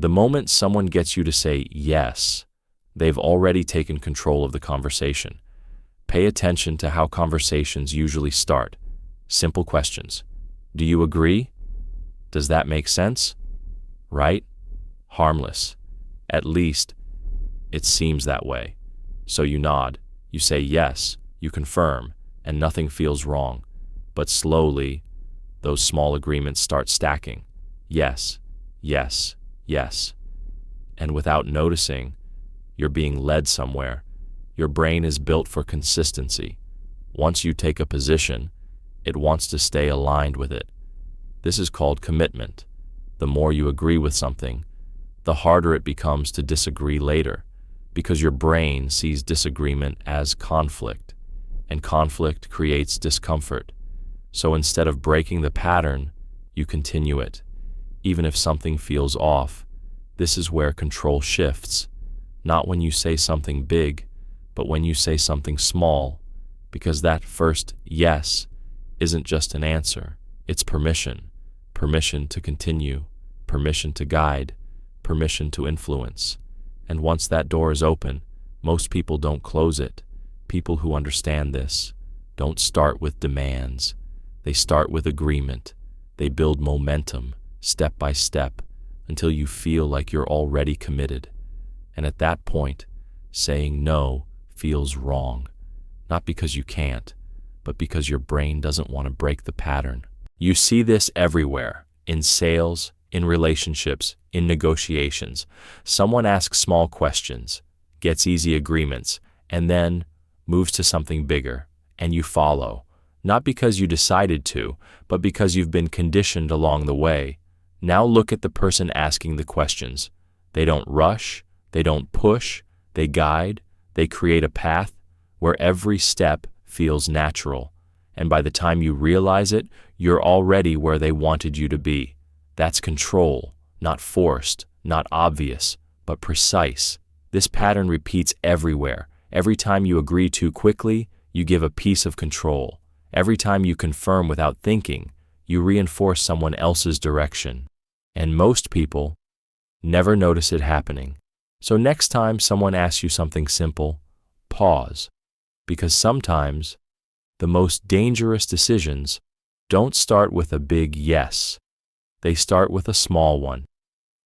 The moment someone gets you to say yes, they've already taken control of the conversation. Pay attention to how conversations usually start. Simple questions. Do you agree? Does that make sense? Right? Harmless. At least, it seems that way. So you nod, you say yes, you confirm, and nothing feels wrong. But slowly, those small agreements start stacking. Yes, yes, yes. And without noticing, you're being led somewhere. Your brain is built for consistency. Once you take a position, it wants to stay aligned with it. This is called commitment. The more you agree with something, the harder it becomes to disagree later, because your brain sees disagreement as conflict, and conflict creates discomfort. So instead of breaking the pattern, you continue it. Even if something feels off, this is where control shifts. Not when you say something big, but when you say something small, because that first yes isn't just an answer, it's permission. Permission to continue, permission to guide, permission to influence. And once that door is open, most people don't close it. People who understand this don't start with demands. They start with agreement. They build momentum, step by step, until you feel like you're already committed. And at that point, saying no feels wrong. Not because you can't, but because your brain doesn't want to break the pattern. You see this everywhere, in sales, in relationships, in negotiations. Someone asks small questions, gets easy agreements, and then moves to something bigger, and you follow. Not because you decided to, but because you've been conditioned along the way. Now look at the person asking the questions. They don't rush, they don't push, they guide, they create a path where every step feels natural. And by the time you realize it, you're already where they wanted you to be. That's control, not forced, not obvious, but precise. This pattern repeats everywhere. Every time you agree too quickly, you give a piece of control. Every time you confirm without thinking, you reinforce someone else's direction. And most people never notice it happening. So next time someone asks you something simple, pause. Because sometimes the most dangerous decisions don't start with a big yes. They start with a small one.